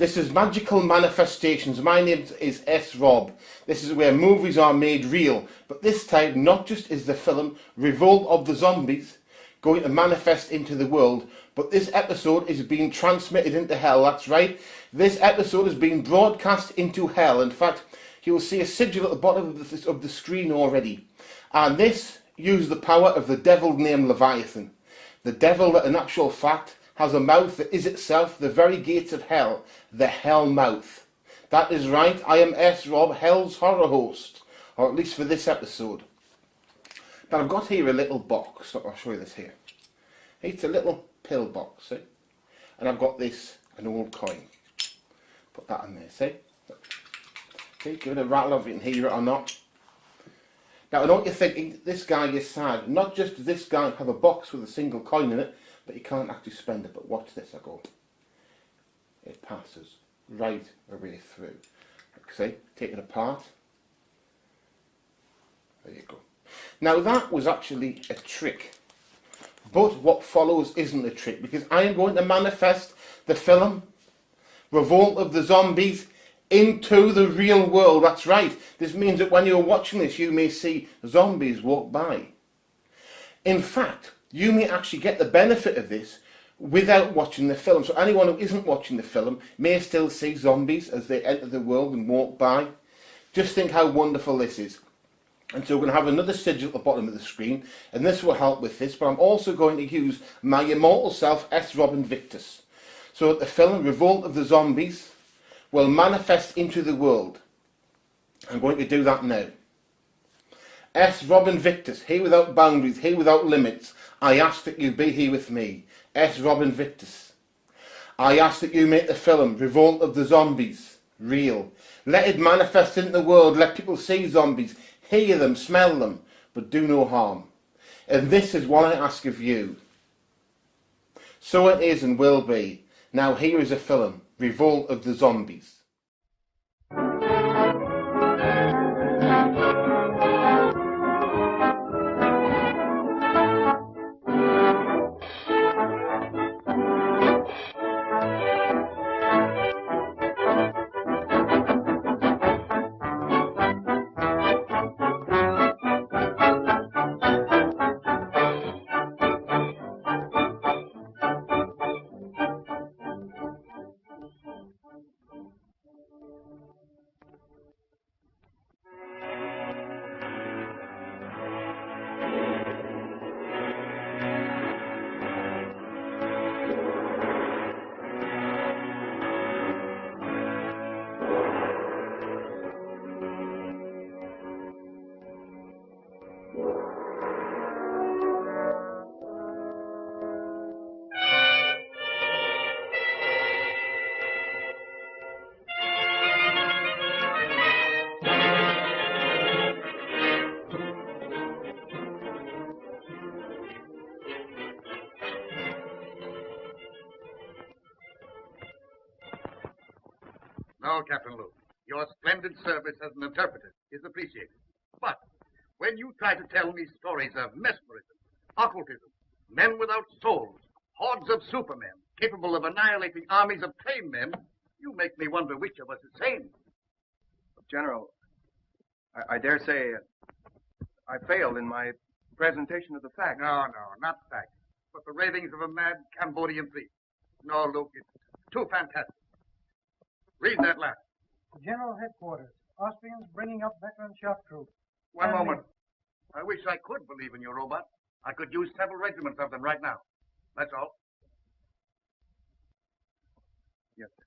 This is Magical Manifestations. My name is S. Rob. This is where movies are made real. But this time, not just is the film Revolt of the Zombies going to manifest into the world, but this episode is being transmitted into hell. That's right. This episode is being broadcast into hell. In fact, you will see a sigil at the bottom of the screen already. And this uses the power of the devil named Leviathan. The devil that in actual fact has a mouth that is itself the very gates of hell, the hell mouth. That is right, I am S. Rob, Hell's horror host, or at least for this episode. But I've got here a little box. I'll show you this here. It's a little pill box, see? And I've got this, an old coin. Put that in there, see? See, give it a rattle if you can hear it or not. Now I know what you're thinking, this guy is sad. Not just does this guy have a box with a single coin in it, but he can't actually spend it. But watch this, I go. It passes right away through. See, take it apart. There you go. Now that was actually a trick. But what follows isn't a trick, because I am going to manifest the film Revolt of the Zombies into the real world. That's right. This means that when you're watching this, you may see zombies walk by. In fact, you may actually get the benefit of this without watching the film. So anyone who isn't watching the film may still see zombies as they enter the world and walk by. Just think how wonderful this is. And so we're going to have another sigil at the bottom of the screen, and this will help with this, but I'm also going to use my immortal self, S. Rob Invictus. So that the film Revolt of the Zombies will manifest into the world. I'm going to do that now. S. Rob Invictus, here without boundaries, here without limits. I ask that you be here with me. S. Rob Invictus. I ask that you make the film Revolt of the Zombies real. Let it manifest into the world. Let people see zombies, hear them, smell them, but do no harm. And this is what I ask of you. So it is and will be. Now here is a film, Revolt of the Zombies. No, Captain Luke. Your splendid service as an interpreter is appreciated. But when you try to tell me stories of mesmerism, occultism, men without souls, hordes of supermen capable of annihilating armies of tame men, you make me wonder which of us is sane. General, I dare say I failed in my presentation of the facts. No, not facts, but the ravings of a mad Cambodian priest. No, Luke, it's too fantastic. Read that last. General Headquarters. Austrians bringing up veteran shock troops. One moment. I wish I could believe in your robot. I could use several regiments of them right now. That's all. Yes, sir.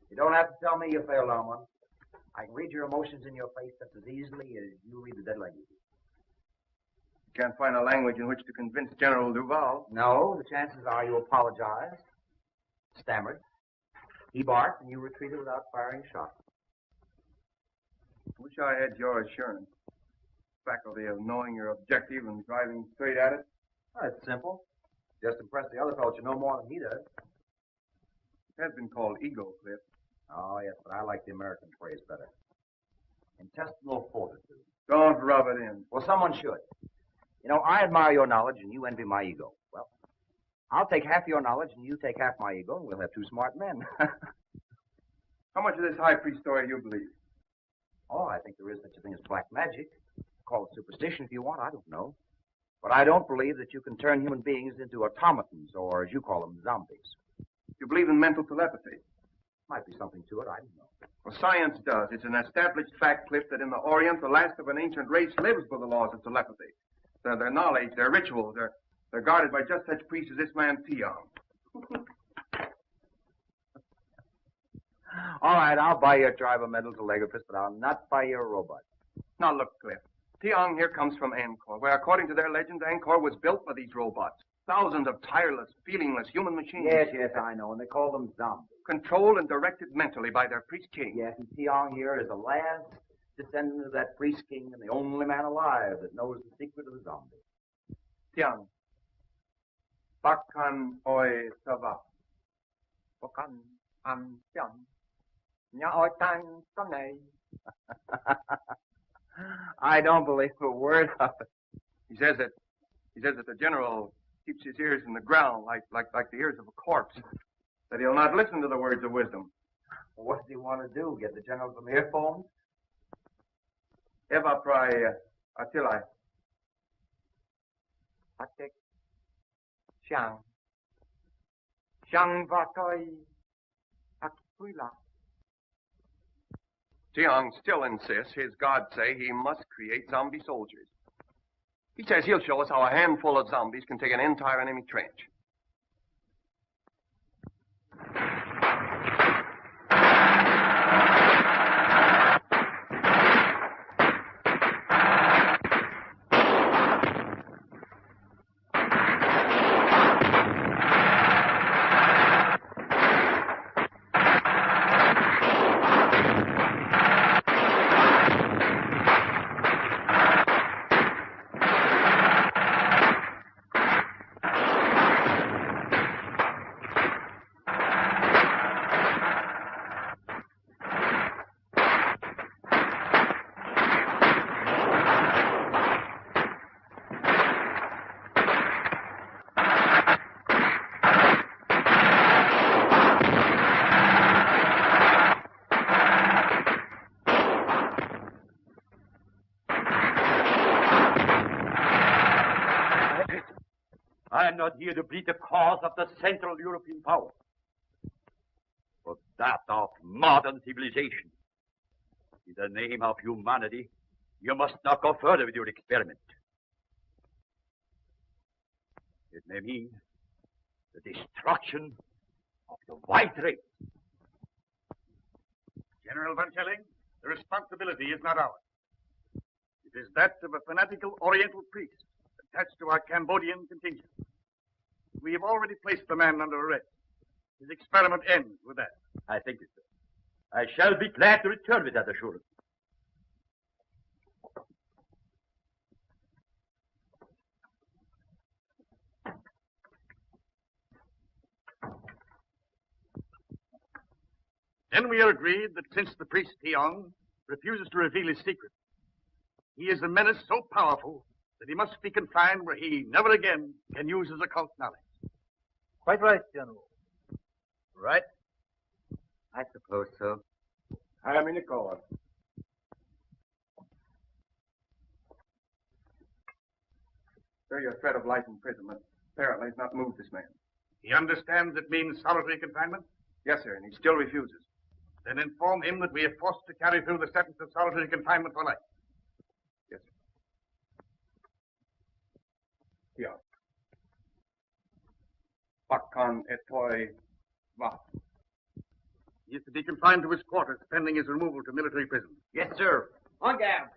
You don't have to tell me you failed on one. I can read your emotions in your face just as easily as you read the dead language. You can't find a language in which to convince General Duval. No, the chances are you apologized, stammered, he barked, and you retreated without firing a shot. I wish I had your assurance. Faculty of knowing your objective and driving straight at it. Oh, it's simple. Just impress the other fellow you know more than he does. It has been called ego, Cliff. Oh, yes, but I like the American phrase better. Intestinal fortitude. Don't rub it in. Well, someone should. You know, I admire your knowledge and you envy my ego. Well, I'll take half your knowledge and you take half my ego and we'll have two smart men. How much of this high priest story you believe? Oh, I think there is such a thing as black magic. Call it superstition if you want, I don't know. But I don't believe that you can turn human beings into automatons, or as you call them, zombies. You believe in mental telepathy? Might be something to it, I don't know. Well, science does. It's an established fact, Cliff, that in the Orient, the last of an ancient race lives by the laws of telepathy. Their knowledge, their rituals, they're guarded by just such priests as this man, Tiong. All right, I'll buy your tribe of metal telegraphist, but I'll not buy your robot. Now, look, Cliff. Tiong here comes from Angkor, where, according to their legend, Angkor was built by these robots. Thousands of tireless, feelingless human machines. Yes, I know, and they call them zombies. Controlled and directed mentally by their priest king. Yes, and Tiong here is the last descendant of that priest king and the only man alive that knows the secret of the zombie. Tiong. Bakan oi sava. Bakan am tiang. Nya oi tang sonay. I don't believe a word of it. He says that the general keeps his ears in the ground like the ears of a corpse. That he'll not listen to the words of wisdom. What does he want to do? Get the general some earphones? Eva prai atilai. Atek. Xiang. Xiang vatoi. Akpuila. Tiong still insists his gods say he must create zombie soldiers. He says he'll show us how a handful of zombies can take an entire enemy trench. I am not here to plead the cause of the Central European power, but that of modern civilization. In the name of humanity, you must not go further with your experiment. It may mean the destruction of the white race. General Van Chelling, the responsibility is not ours. It is that of a fanatical Oriental priest attached to our Cambodian contingent. We have already placed the man under arrest. His experiment ends with that. I thank you, sir. I shall be glad to return with that assurance. Then we are agreed that since the priest Tiong refuses to reveal his secret, he is a menace so powerful that he must be confined where he never again can use his occult knowledge. Quite right, General. Right? I suppose so. I'm in the call. Sir, your threat of life imprisonment apparently has not moved this man. He understands it means solitary confinement. Yes, sir, and he still refuses. Then inform him that we are forced to carry through the sentence of solitary confinement for life. Yes, sir. Here. Bakan etoi va. He is to be confined to his quarters pending his removal to military prison. Yes, sir. On guard.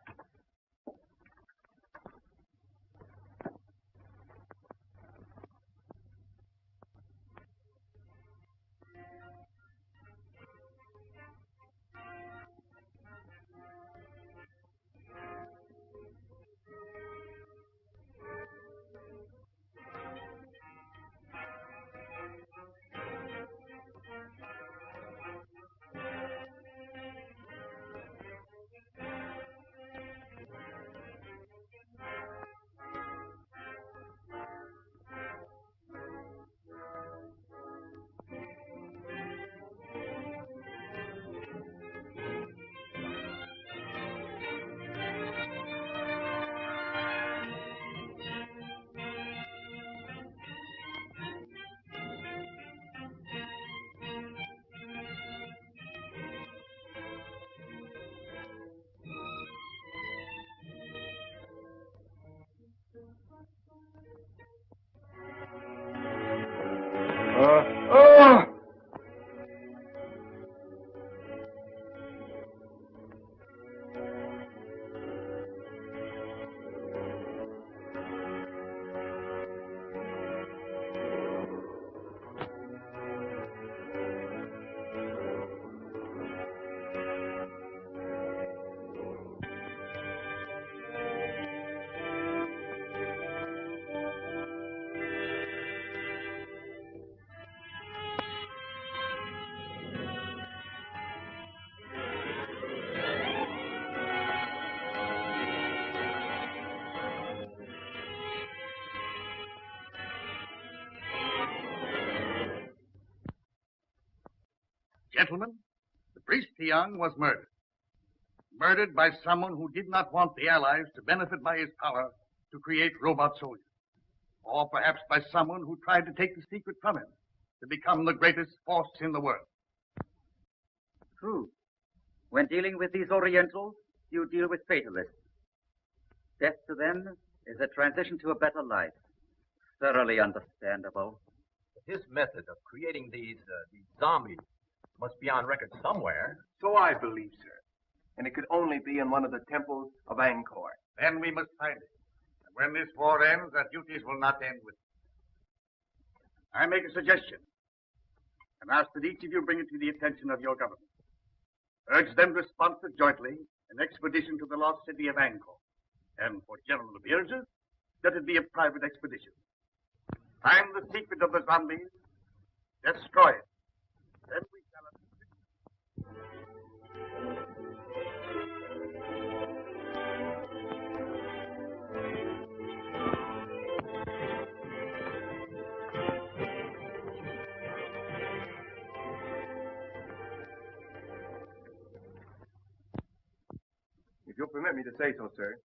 Gentlemen, the priest Tiang was murdered. Murdered by someone who did not want the Allies to benefit by his power to create robot soldiers. Or perhaps by someone who tried to take the secret from him to become the greatest force in the world. True. When dealing with these Orientals, you deal with fatalists. Death to them is a transition to a better life. Thoroughly understandable. His method of creating these zombies must be on record somewhere. So I believe, sir. And it could only be in one of the temples of Angkor. Then we must find it. And when this war ends, our duties will not end with it. I make a suggestion and ask that each of you bring it to the attention of your government. Urge them to sponsor jointly an expedition to the lost city of Angkor. And for General Birges, let it be a private expedition. Find the secret of the zombies, destroy it. Then we shall... If you'll permit me to say so, sir,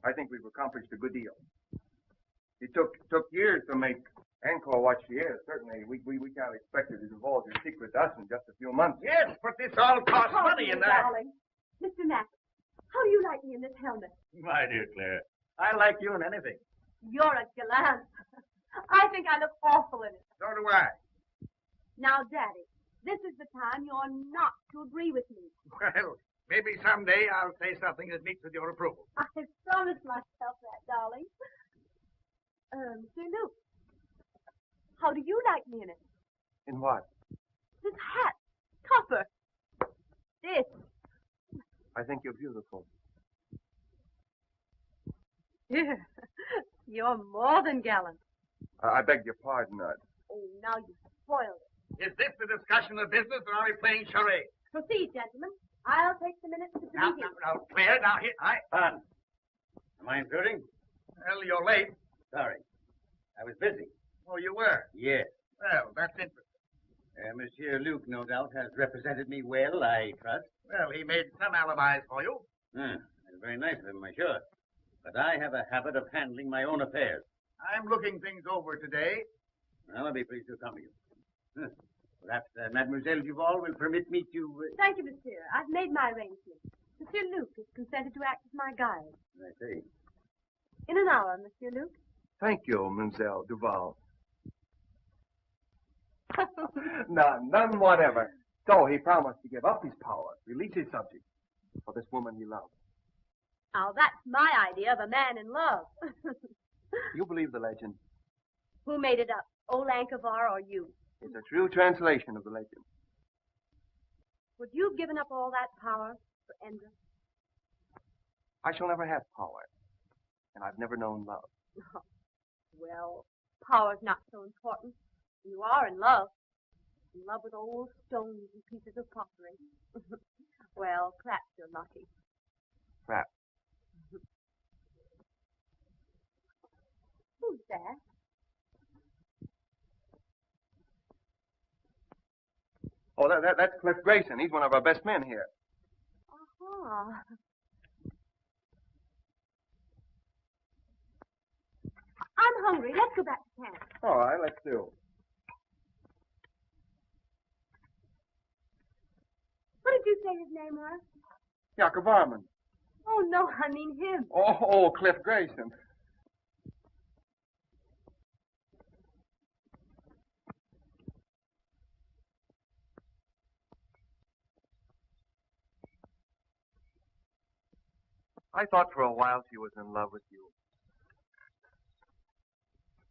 I think we've accomplished a good deal. It took years to make Angkor what she is. Certainly, we can't expect her to divulge her secret to us in just a few months. Yes, but this all costs money and that. Darling. Mr. Mack, how do you like me in this helmet? My dear Claire, I like you in anything. You're a gallant. I think I look awful in it. So do I. Now, Daddy, this is the time you're not to agree with me. Well, maybe someday I'll say something that meets with your approval. I promised myself that, darling. Mr. Luke, how do you like me in it? In what? This hat, tougher. This. I think you're beautiful. Here, you're more than gallant. I beg your pardon, Oh, now you spoiled it. Is this the discussion of business, or are we playing charades? Proceed, gentlemen. I'll take the minutes to Now, begin. Claire, now, here, Pardon. Am I intruding? Well, you're late. Sorry. I was busy. Oh, you were? Yes. Well, that's interesting. Monsieur Luke, no doubt, has represented me well, I trust. Well, he made some alibis for you. That's very nice of him, I'm sure. But I have a habit of handling my own affairs. I'm looking things over today. Well, I'll be pleased to accompany you. Perhaps Mademoiselle Duval will permit me to... Thank you, monsieur. I've made my arrangements. Monsieur Luke has consented to act as my guide. I see. In an hour, Monsieur Luke. Thank you, Mademoiselle Duval. None whatever. So he promised to give up his power, release his subjects, for this woman he loved. Now, that's my idea of a man in love. You believe the legend? Who made it up, old Ankavar or you? It's a true translation of the legend. Would you have given up all that power for Endra? I shall never have power, and I've never known love. Well, power's not so important. You are in love. In love with old stones and pieces of pottery. Well, perhaps you're lucky. Perhaps. Who's there? Oh, that's Cliff Grayson. He's one of our best men here. Uh-huh. I'm hungry. Let's go back to camp. All right, let's do. What did you say his name was? Jacob Varman. Oh, no, I mean him. Oh, Cliff Grayson. I thought for a while she was in love with you.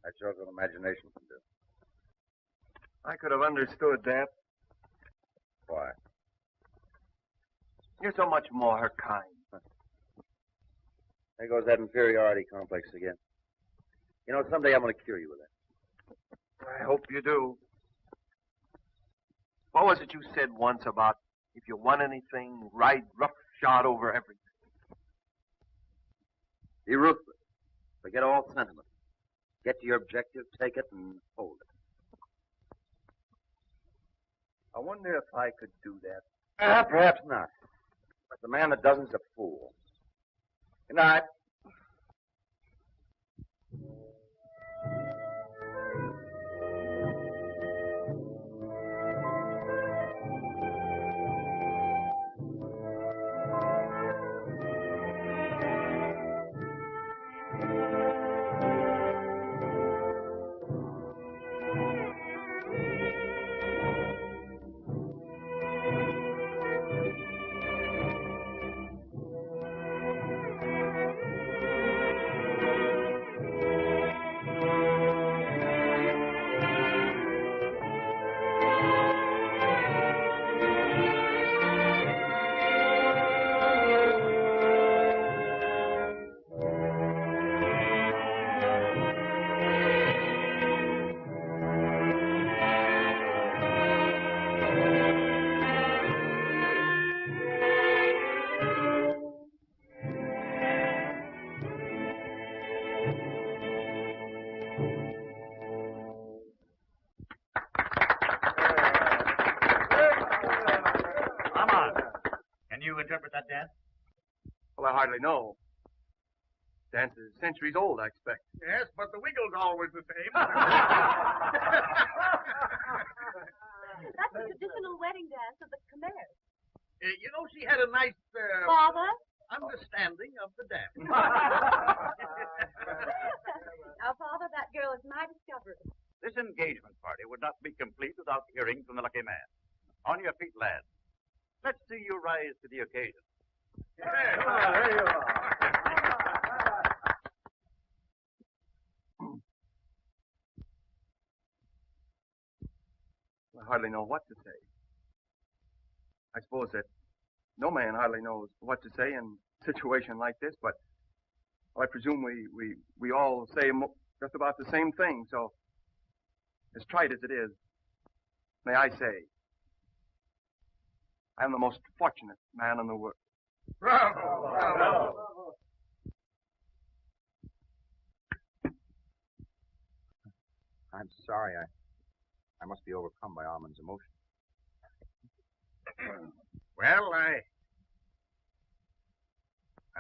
That shows what imagination can do. I could have understood that. Why? You're so much more her kind. There goes that inferiority complex again. You know, someday I'm going to cure you with that. I hope you do. What was it you said once about if you want anything, ride roughshod over everything? Be ruthless. Forget all sentiment. Get to your objective, take it, and hold it. I wonder if I could do that. Perhaps not. But the man that doesn't is a fool. Good night. Can you interpret that dance? Well, I hardly know. Dance is centuries old, I expect. Yes, but the wiggle's always the same. That's the traditional wedding dance of the Khmers. You know, she had a nice Father? understanding of the dance. Now, Father, that girl is my discovery. This engagement party would not be complete without hearing from the lucky man. On your feet, lads. Let's see you rise to the occasion. There you are. I hardly know what to say. I suppose that no man hardly knows what to say in a situation like this, but I presume we all say just about the same thing, so as trite as it is, may I say, I am the most fortunate man in the world. Bravo! Bravo! I'm sorry. I must be overcome by Armand's emotion. Well, I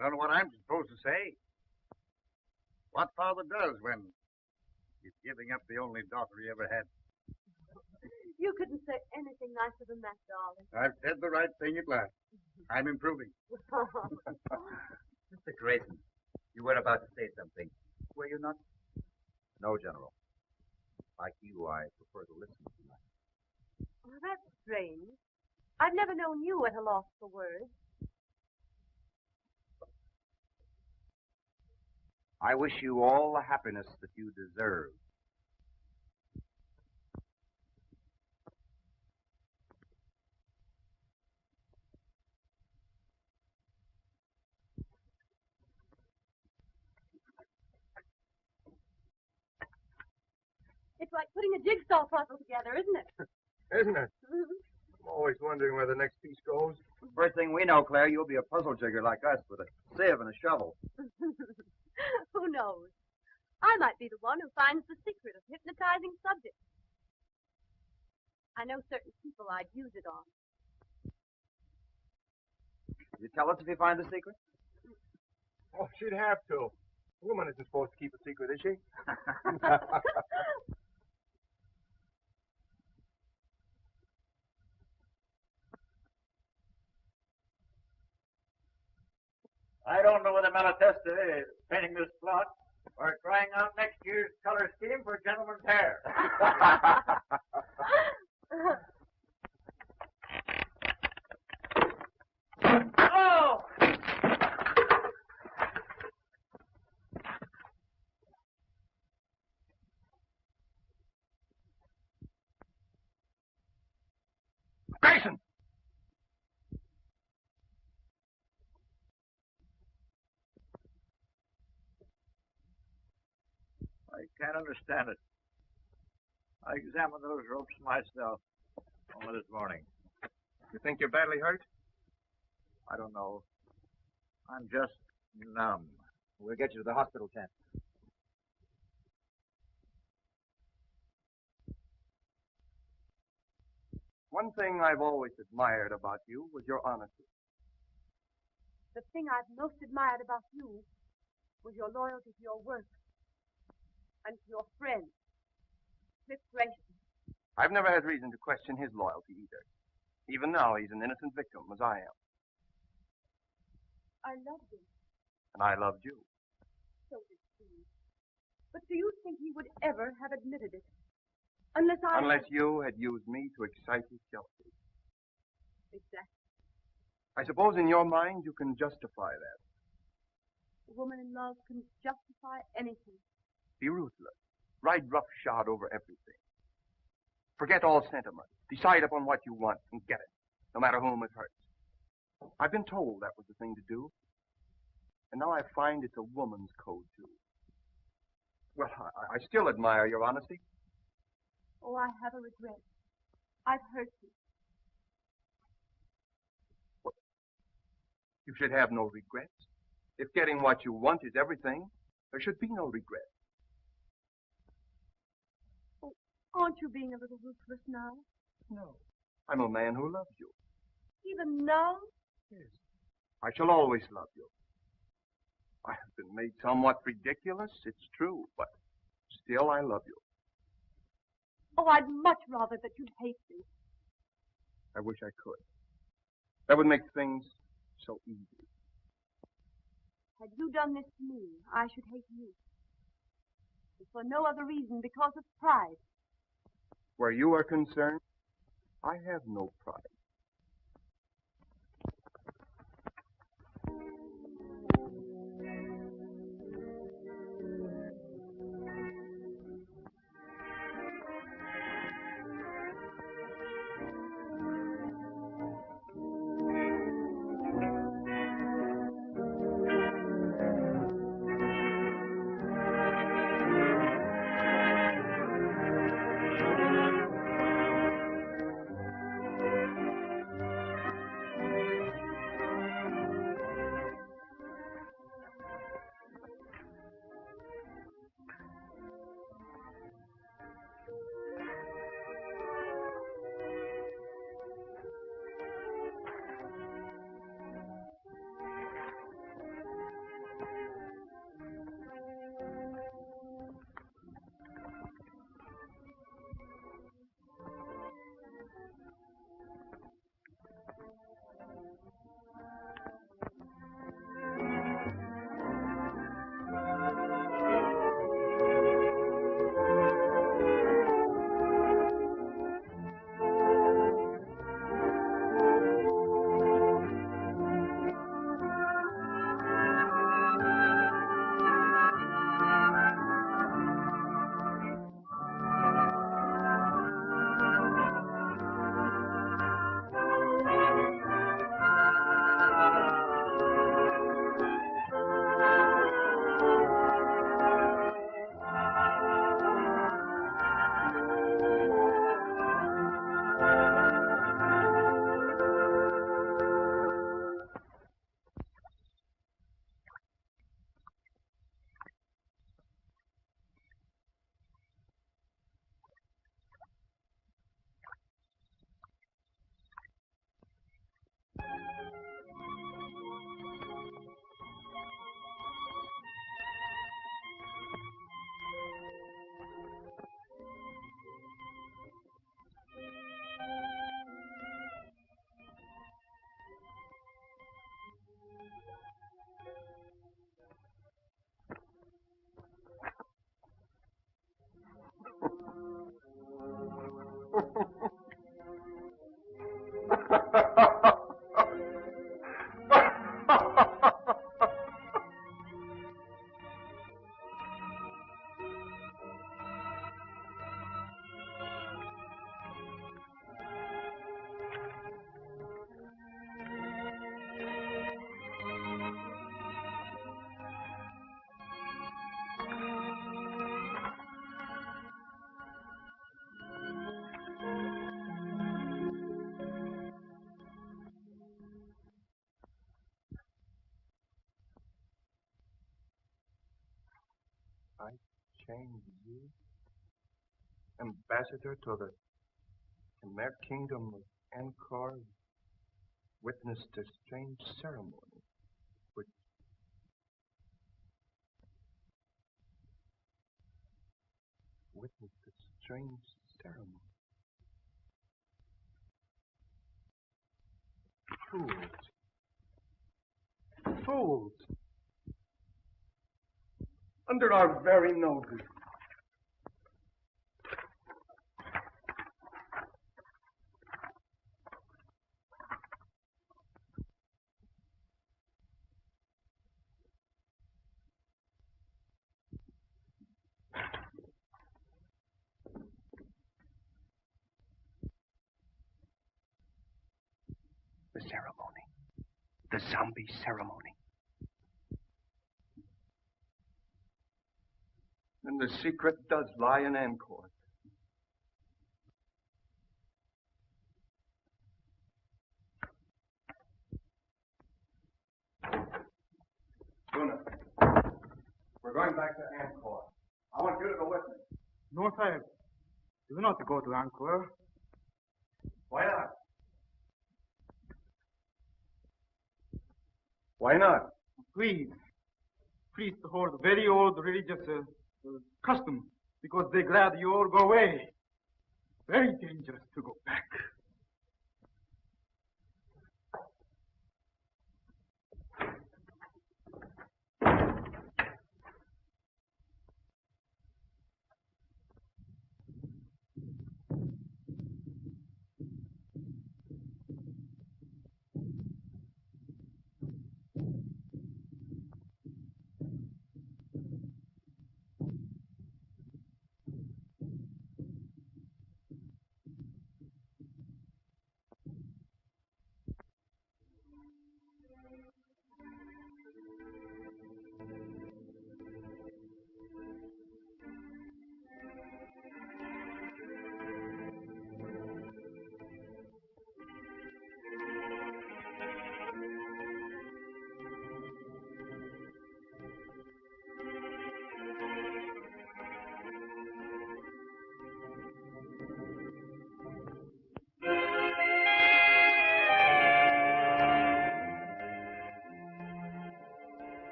don't know what I'm supposed to say. What father does when he's giving up the only daughter he ever had. You couldn't say anything nicer than that, darling. I've said the right thing at last. I'm improving. Mr. Grayson, you were about to say something. Were you not? No, General. Like you, I prefer to listen tonight. Oh, that's strange. I've never known you at a loss for words. I wish you all the happiness that you deserve. It's like putting a jigsaw puzzle together, isn't it? Isn't it? I'm always wondering where the next piece goes. First thing we know, Claire, you'll be a puzzle jigger like us with a sieve and a shovel. Who knows? I might be the one who finds the secret of hypnotizing subjects. I know certain people I'd use it on. You tell us if you find the secret? Oh, she'd have to. A woman isn't supposed to keep a secret, is she? I don't know whether Malatesta is painting this plot or trying out next year's color scheme for gentlemen's hair. Oh! Grayson! I can't understand it. I examined those ropes myself only this morning. You think you're badly hurt? I don't know. I'm just numb. We'll get you to the hospital tent. One thing I've always admired about you was your honesty. The thing I've most admired about you was your loyalty to your work and to your friend, Smith Grayson. I've never had reason to question his loyalty either. Even now, he's an innocent victim, as I am. I loved him. And I loved you. So did he. But do you think he would ever have admitted it? Unless you had used me to excite his jealousy. Exactly. I suppose in your mind you can justify that. A woman in love can justify anything. Be ruthless. Ride roughshod over everything. Forget all sentiment. Decide upon what you want and get it, no matter whom it hurts. I've been told that was the thing to do. And now I find it's a woman's code, too. Well, I still admire your honesty. Oh, I have a regret. I've hurt you. Well, you should have no regrets. If getting what you want is everything, there should be no regret. Oh, aren't you being a little ruthless now? No. I'm a man who loves you. Even now? Yes. I shall always love you. I have been made somewhat ridiculous, it's true, but still I love you. Oh, I'd much rather that you'd hate me. I wish I could. That would make things so easy. Had you done this to me, I should hate you. And for no other reason, because of pride. Where you are concerned, I have no pride. I changed you? Ambassador to the In their kingdom of Angkor, witnessed a strange ceremony, which witnessed a strange ceremony. Fools. Fools. Under our very noses. The ceremony. The zombie ceremony. And the secret does lie in Angkor. Luna, we're going back to Angkor. I want you to go with me. No, Sahib. Do not go to Angkor. Why not? Why not? Please. Priests hold very old religious custom because they glad you all go away. Very dangerous to go back.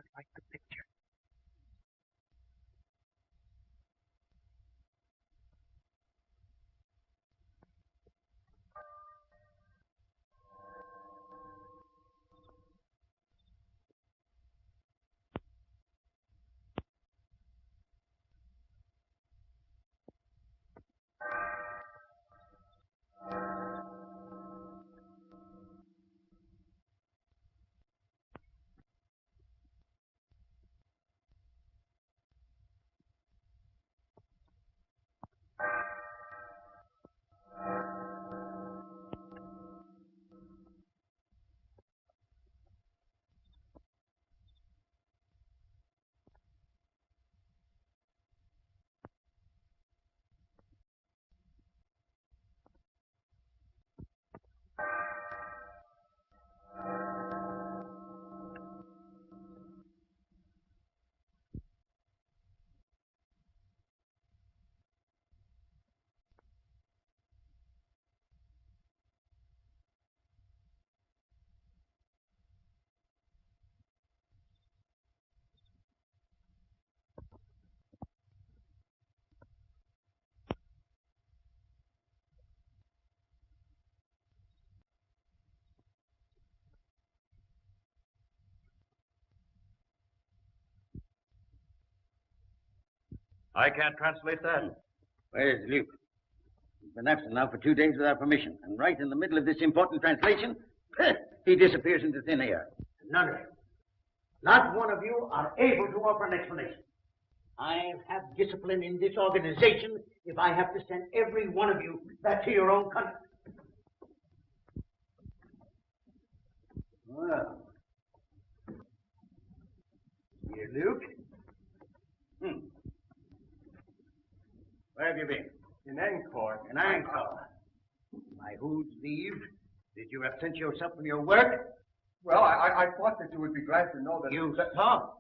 just like the picture. I can't translate that. Where's Luke? He's been absent now for 2 days without permission, and right in the middle of this important translation, he disappears into thin air. None of you. Not one of you are able to offer an explanation. I have discipline in this organization if I have to send every one of you back to your own country. Well. Here, Luke. Where have you been? In Angkor. In Angkor. By whose leave did you absent yourself from your work? Well, I thought that you would be glad to know that... You thought?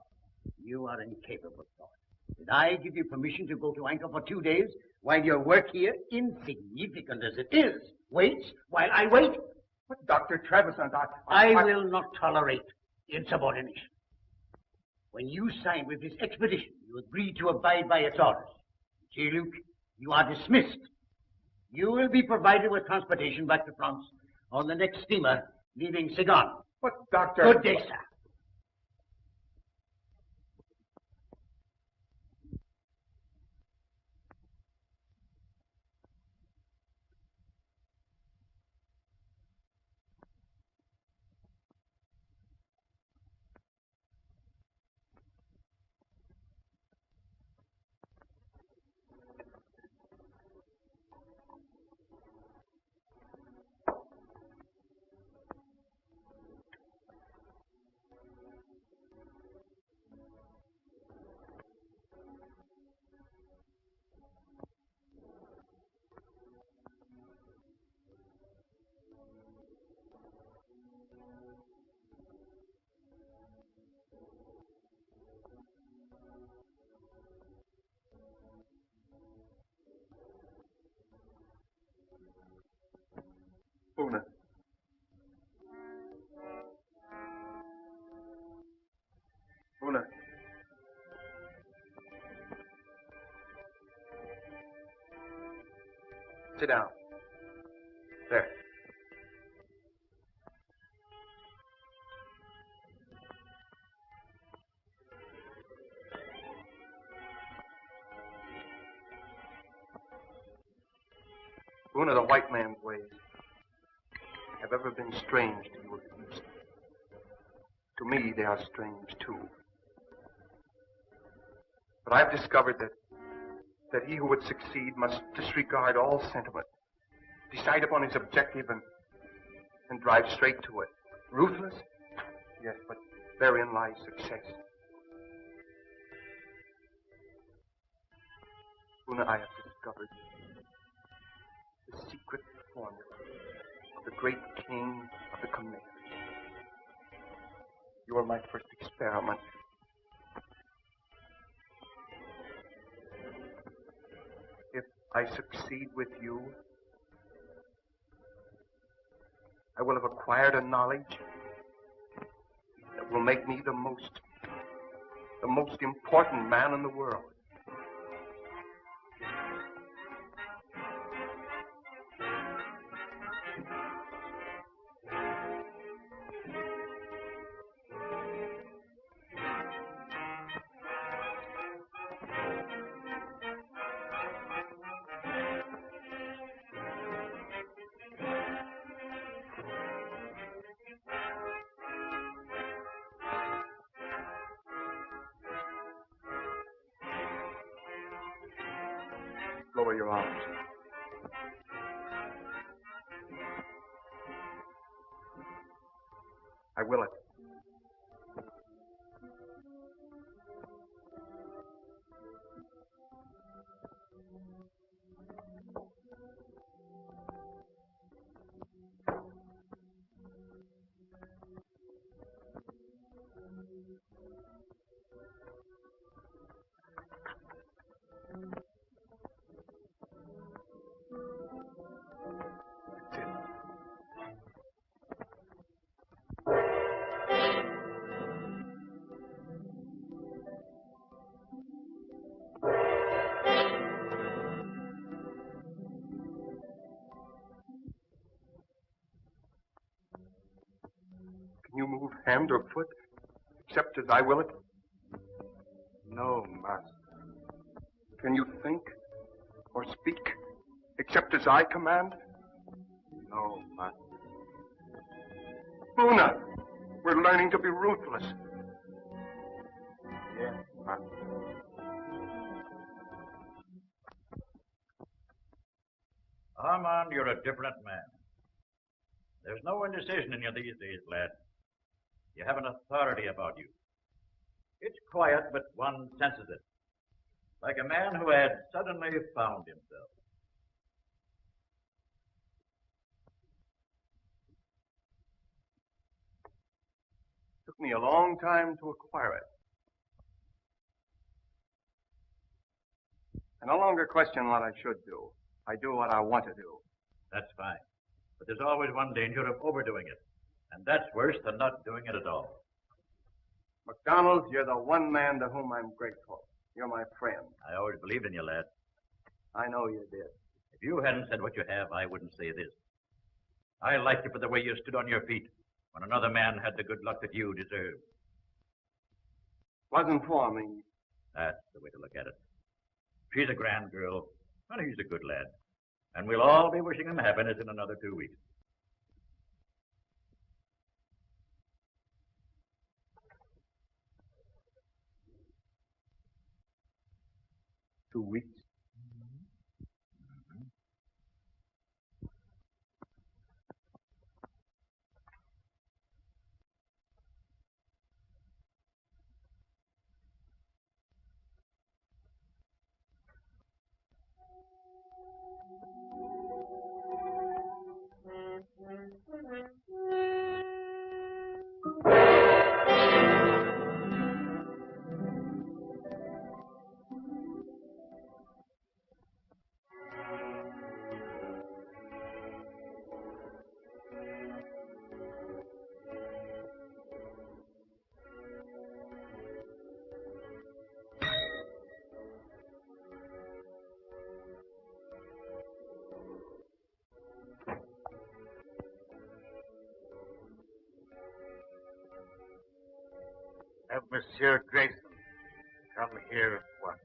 You are incapable of thought. Did I give you permission to go to Angkor for 2 days while your work here, insignificant as it is, waits while I wait? But Dr. Trevisan, I will not tolerate insubordination. When you signed with this expedition, you agreed to abide by its orders. See, Luke, you are dismissed. You will be provided with transportation back to France on the next steamer leaving Saigon. But, Doctor... Good day, sir. Una. Una. Sit down. There. Una, the white man's ways have ever been strange to you of the East. To me, they are strange, too. But I've discovered that he who would succeed must disregard all sentiment, decide upon his objective, and drive straight to it. Ruthless? Yes, but therein lies success. Una, I have discovered the secret formula of the great king of the Khmer. You are my first experiment. If I succeed with you, I will have acquired a knowledge that will make me the most The most important man in the world. Lower your arms. I will it. Can you move hand or foot, except as I will it? No, Master. Can you think or speak, except as I command? No, Master. Luna, we're learning to be ruthless. Yes, Master. Armand, you're a different man. There's no indecision in you these days, lad. You have an authority about you. It's quiet, but one senses it. Like a man who had suddenly found himself. Took me a long time to acquire it. I no longer question what I should do. I do what I want to do. That's fine. But there's always one danger of overdoing it. And that's worse than not doing it at all. McDonald, you're the one man to whom I'm grateful. You're my friend. I always believed in you, lad. I know you did. If you hadn't said what you have, I wouldn't say this. I liked you for the way you stood on your feet when another man had the good luck that you deserved. Wasn't for me. That's the way to look at it. She's a grand girl, and he's a good lad. And we'll all be wishing him happiness in another 2 weeks. Two weeks? Have Monsieur Grayson come here at once.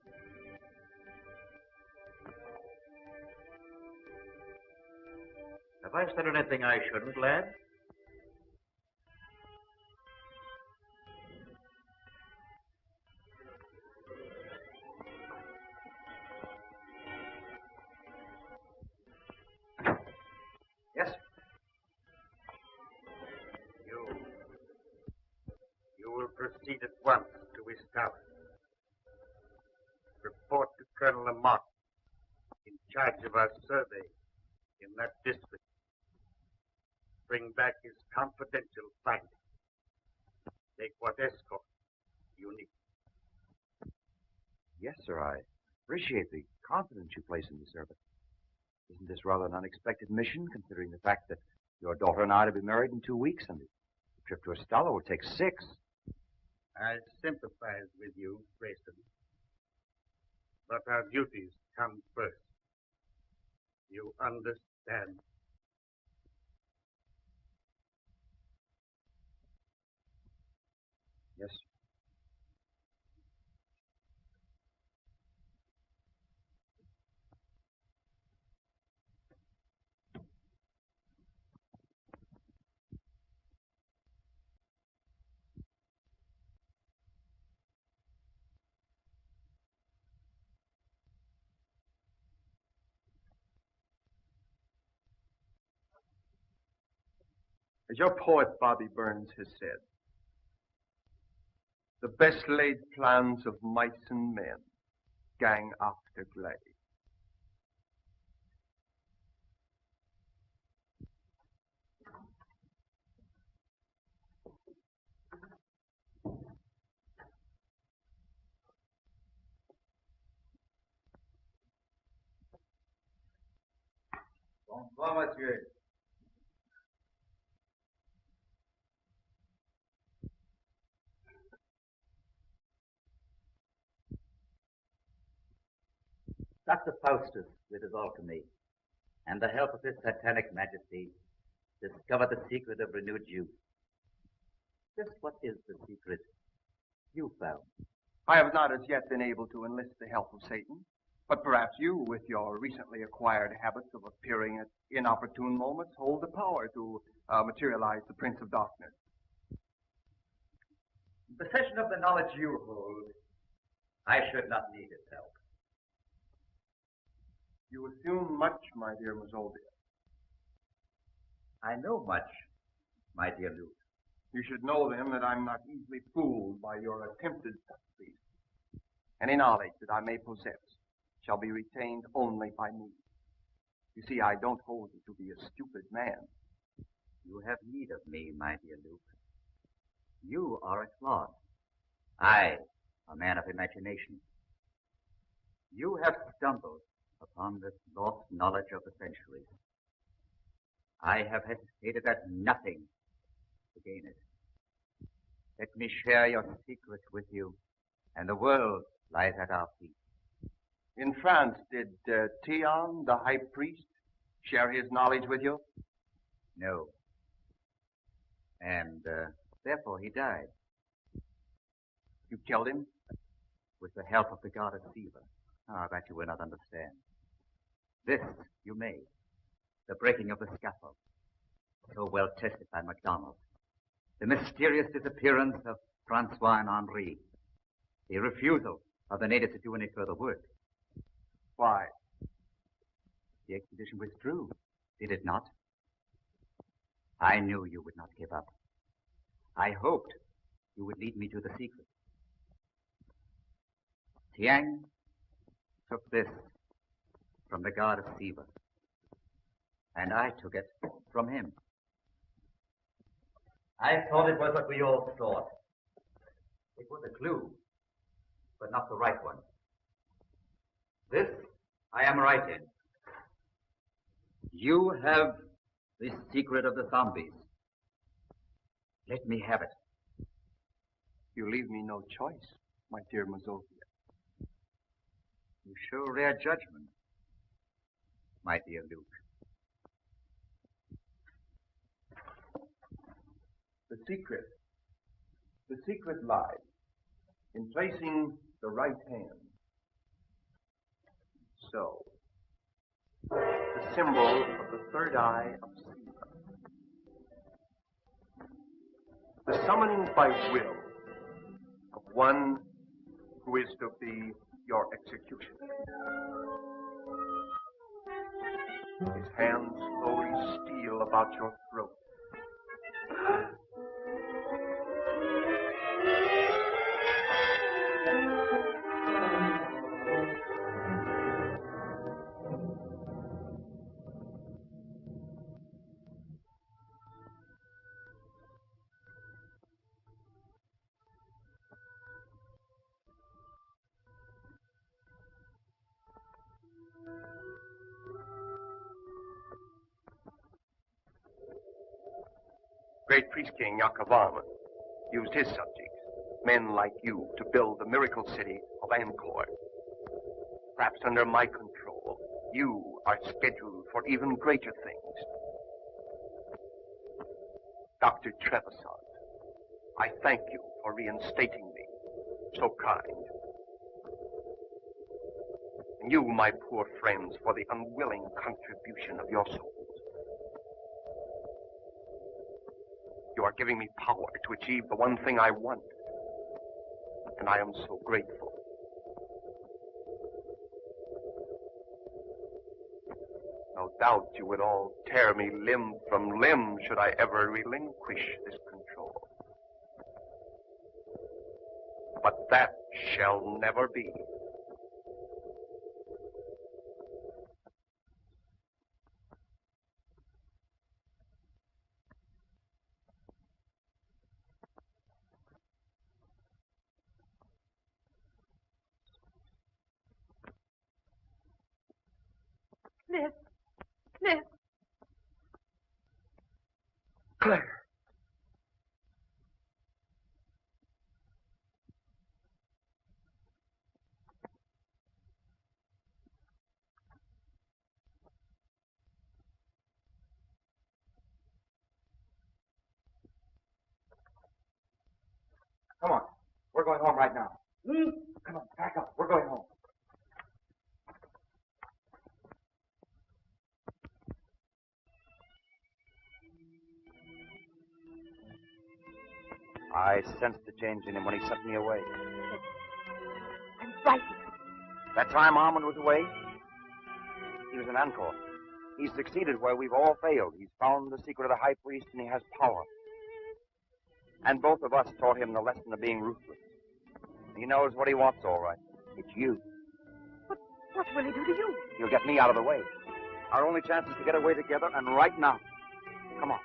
Have I said anything I shouldn't, lad? Yes? You will proceed at once to his tower. Report to Colonel Lamont, in charge of our survey in that district. Bring back his confidential findings. Take what escort you need. Yes, sir. I appreciate the confidence you place in the service. Isn't this rather an unexpected mission, considering the fact that your daughter and I are to be married in 2 weeks, and the trip to Estella will take 6? I sympathize with you, Grayson. But our duties come first. You understand? Yes. As your poet Bobby Burns has said, the best laid plans of mice and men gang after gley. Bonsoir, monsieur. Dr. Faustus, with his alchemy, and the help of his satanic majesty, discovered the secret of renewed youth. Just what is the secret you found? I have not as yet been able to enlist the help of Satan, but perhaps you, with your recently acquired habits of appearing at inopportune moments, hold the power to materialize the Prince of Darkness. In possession of the knowledge you hold, I should not need his help. You assume much, my dear Mazoldia. I know much, my dear Luke. You should know, then, that I'm not easily fooled by your attempted subtleties. Any knowledge that I may possess shall be retained only by me. You see, I don't hold you to be a stupid man. You have need of me, my dear Luke. You are a clod. I, a man of imagination. You have stumbled upon this lost knowledge of the centuries. I have hesitated at nothing to gain it. Let me share your secret with you, and the world lies at our feet. In France, did Theon, the high priest, share his knowledge with you? No. And therefore he died. You killed him? With the help of the goddess Siva. Ah, that you will not understand. This you may. The breaking of the scaffold, so well tested by MacDonald. The mysterious disappearance of Francois and Henri. The refusal of the natives to do any further work. Why? The expedition withdrew, did it not? I knew you would not give up. I hoped you would lead me to the secret. Tiang took this from the god of Siva, and I took it from him. I thought it was what we all thought. It was a clue, but not the right one. This I am right in. You have the secret of the zombies. Let me have it. You leave me no choice, my dear Mazovia. You show rare judgment, my dear Luke. The secret lies in placing the right hand. So, the symbol of the third eye of Siva. The summoning by will of one who is to be your executioner. His hands slowly steal about your throat. Great priest king Yakavan used his subjects Men like you to build the miracle city of Angkor. Perhaps under my control, you are scheduled for even greater things. Dr. Trevisan, I thank you for reinstating me. So kind. And you, my poor friends, for the unwilling contribution of your souls. You are giving me power to achieve the one thing I want. And I am so grateful. No doubt you would all tear me limb from limb should I ever relinquish this control. But that shall never be. Cliff. Cliff. Claire. Come on. We're going home right now. Come on, pack up. We're going home. I sensed the change in him when he sent me away. I'm frightened. That time Armand was away, he was in Angkor. He's succeeded where we've all failed. He's found the secret of the high priest, and he has power. And both of us taught him the lesson of being ruthless. He knows what he wants, all right. It's you. What will he do to you? He'll get me out of the way. Our only chance is to get away together, and right now. Come on.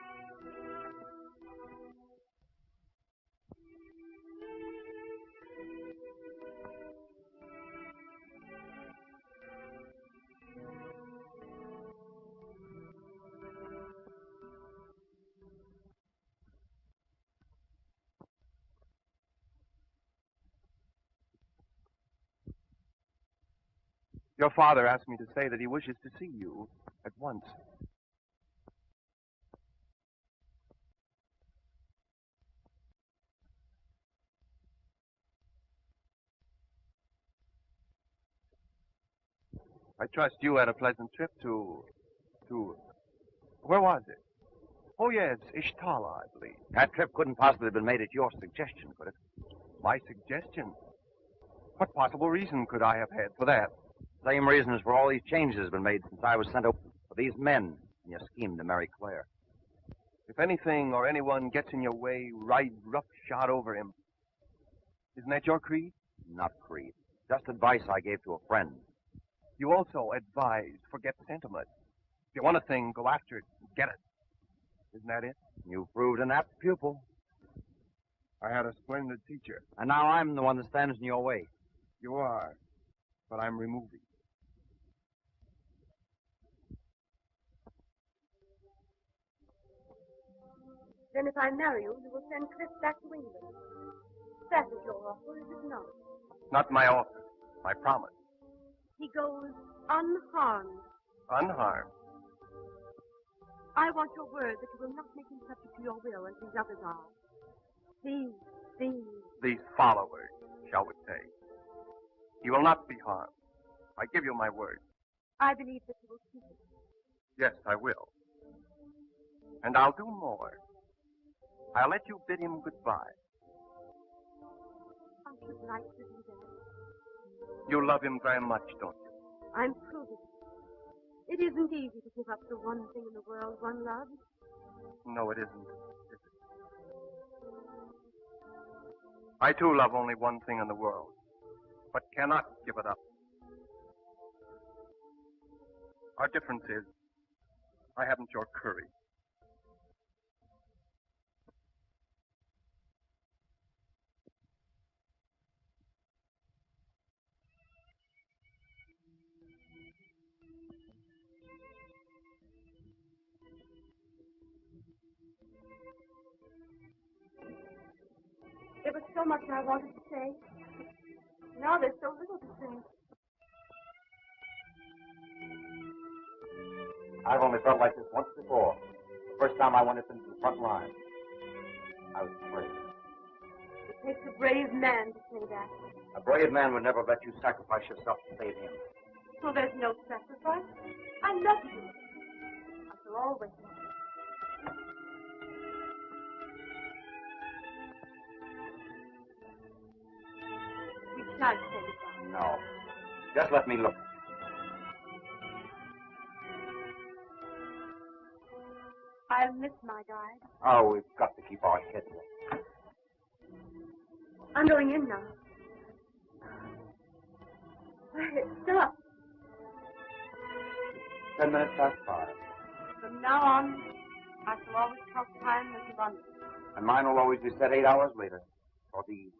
Your father asked me to say that he wishes to see you at once. I trust you had a pleasant trip to... Where was it? Oh, yes, Ishtala, I believe. That trip couldn't possibly have been made at your suggestion, could it? My suggestion? What possible reason could I have had for that? Same reason as for all these changes have been made since I was sent over. For these men and your scheme to marry Claire. If anything or anyone gets in your way, ride roughshod over him. Isn't that your creed? Not creed. Just advice I gave to a friend. You also advised forget sentiment. If you want a thing, go after it and get it. Isn't that it? You proved an apt pupil. I had a splendid teacher. And now I'm the one that stands in your way. You are, but I'm removing. Then if I marry you, you will send Cliff back to England. That is your offer, is it not? Not my offer. My promise. He goes unharmed. Unharmed. I want your word that you will not make him subject to your will as these others are. These followers, shall we say. He will not be harmed. I give you my word. I believe that you will keep it. Yes, I will. And I'll do more. I'll let you bid him goodbye. I should like to do that. You love him very much, don't you? I'm proving it. It isn't easy to give up the one thing in the world one loves. No, it isn't. Is it? I, too, love only one thing in the world, but cannot give it up. Our difference is, I haven't your courage. It was So much I wanted to say. Now there's so little to say. I've only felt like this once before. The first time I went into the front line. I was afraid. It takes a brave man to say that. A brave man would never let you sacrifice yourself to save him. So there's no sacrifice. I love you. I shall always love you. We can't say goodbye. No. Just let me look. I'll miss my guide. Oh, we've got to keep our heads up. I'm going in now. Stop. 10 minutes past 5. From now on, I shall always count time as London. And mine will always be set 8 hours later. For the east.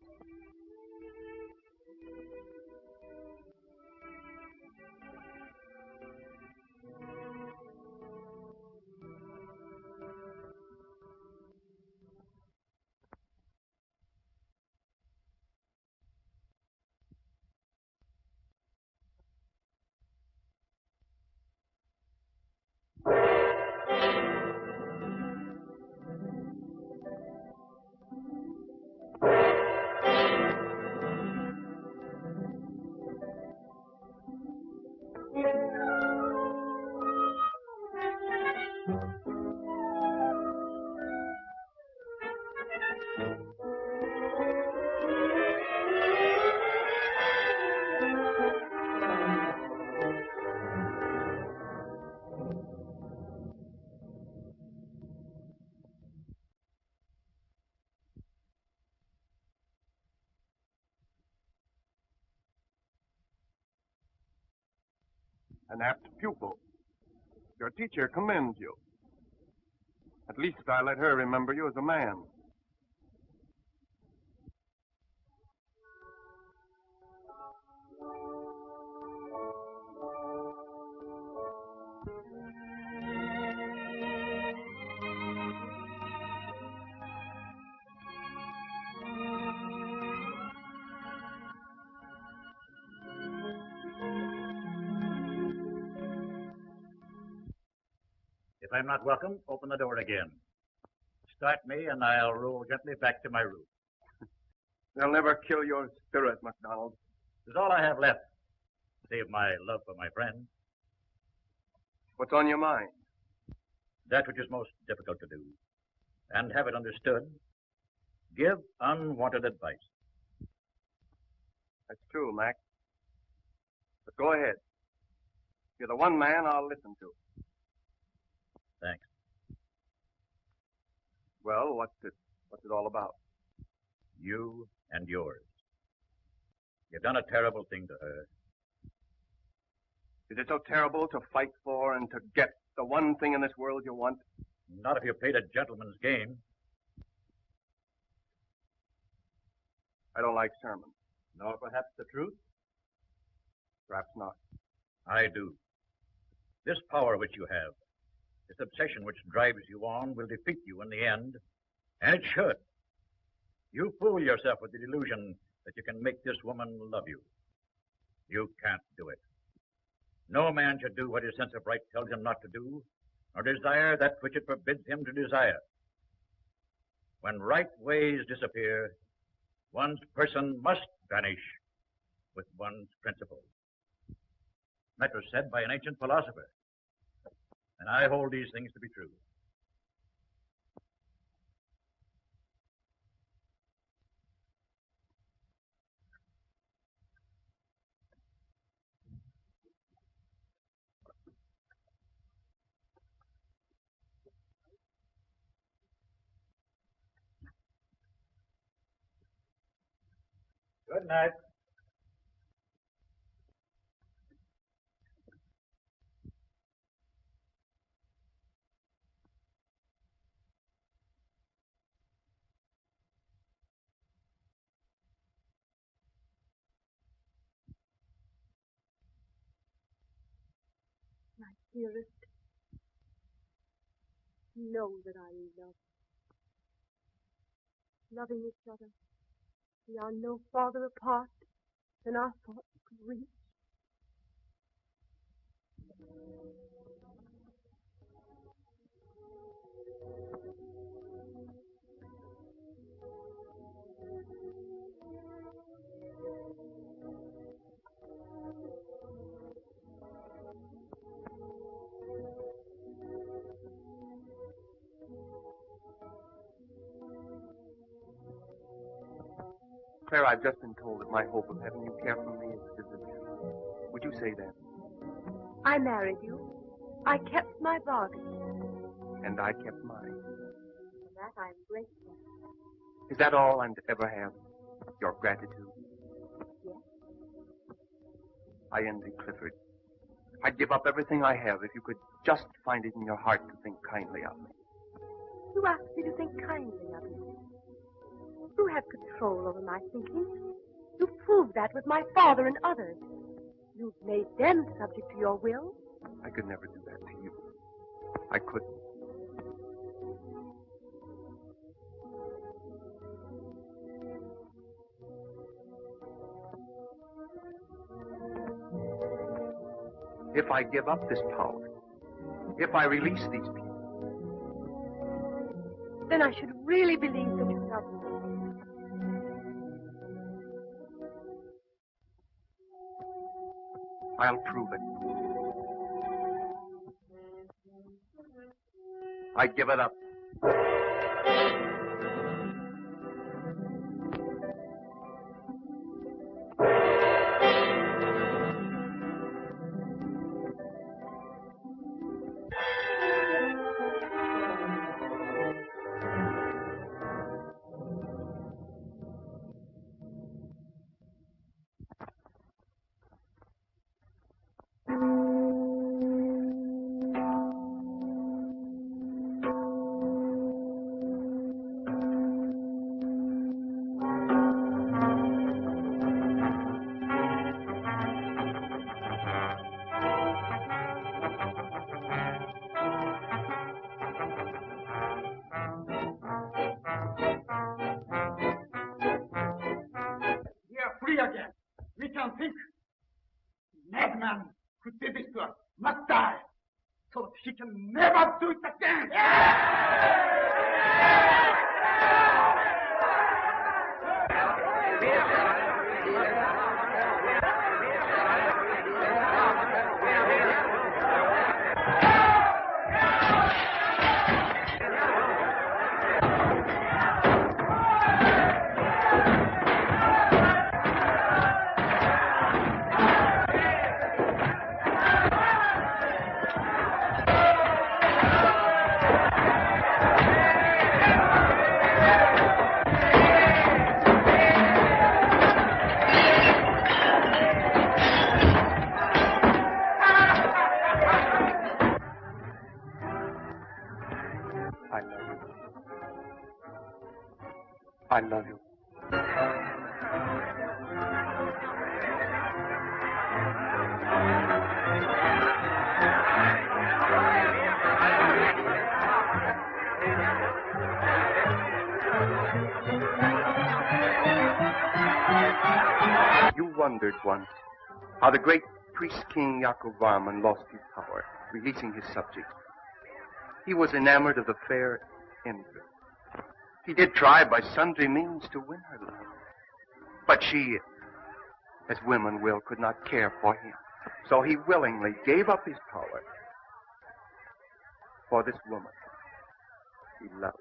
An apt pupil. Your teacher commends you. At least I let her remember you as a man. If I'm not welcome, open the door again. Start me, and I'll roll gently back to my room. They'll never kill your spirit, MacDonald. It's all I have left, save my love for my friend. What's on your mind? That which is most difficult to do. And have it understood. Give unwanted advice. That's true, Mac. But go ahead. You're the one man I'll listen to. Thanks. Well, what's it all about? You and yours. You've done a terrible thing to her. Is it so terrible to fight for and to get the one thing in this world you want? Not if you played a gentleman's game. I don't like sermons. Nor perhaps the truth? Perhaps not. I do. This power which you have, this obsession which drives you on, will defeat you in the end. And it should. You fool yourself with the delusion that you can make this woman love you. You can't do it. No man should do what his sense of right tells him not to do, nor desire that which it forbids him to desire. When right ways disappear, one's person must vanish with one's principles. That was said by an ancient philosopher, and I hold these things to be true. Good night. My dearest, know that I love you. Loving each other We are no farther apart than our thoughts could reach. Claire, I've just been told that my hope of having you care for me is illusion. Would you say that? I married you. I kept my bargain. And I kept mine. For that I'm grateful. Is that all I'm to ever have? Your gratitude? Yes. I envy Clifford. I'd give up everything I have if you could just find it in your heart to think kindly of me. You asked me to think kindly of you. You have control over my thinking. You've proved that with my father and others. You've made them subject to your will. I could never do that to you. I couldn't. If I give up this power, if I release these people, Then I should really believe that you love me. I'll prove it. I give it up. We are free again. We can think. Madman who did this to us must die, so that he can never do it again. I love you. You wondered once how the great priest-king Yakov Varman lost his power, releasing his subjects. He was enamored of the fair Indra. He did try by sundry means to win her love. But she, as women will, could not care for him. So he willingly gave up his power for this woman he loved.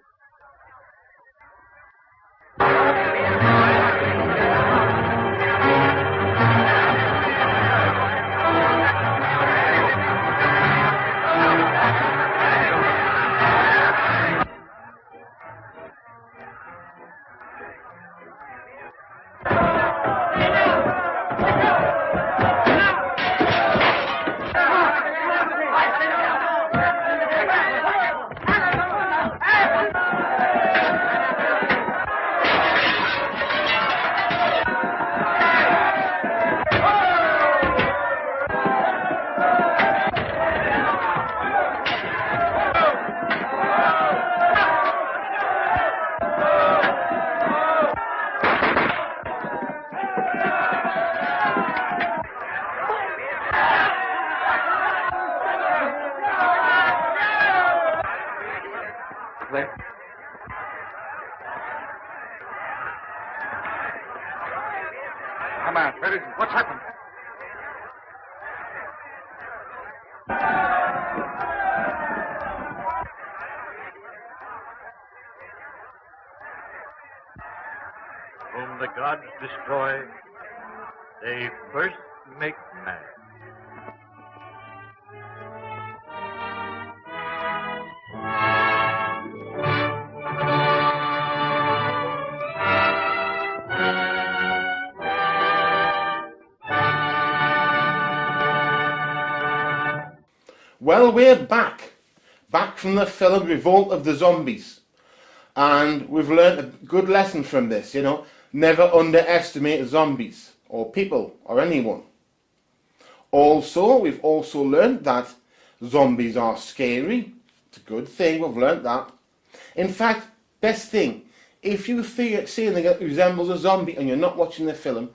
Come on, where is he? What's happened? Whom the gods destroy, they first make mad. Well, we're back from the film Revolt of the Zombies, and we've learned a good lesson from this, you know, never underestimate zombies, or people, or anyone. Also, we've also learned that zombies are scary. It's a good thing, we've learned that. In fact, best thing, if you see anything that resembles a zombie and you're not watching the film,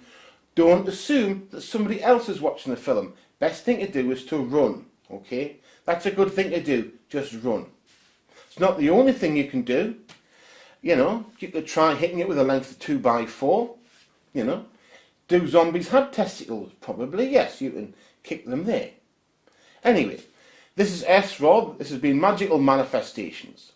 don't assume that somebody else is watching the film. Best thing to do is to run, okay? That's a good thing to do, just run. It's not the only thing you can do. You know, you could try hitting it with a length of 2x4, you know. Do zombies have testicles? Probably, yes, you can kick them there. Anyway, this is S. Rob. This has been Magical Manifestations.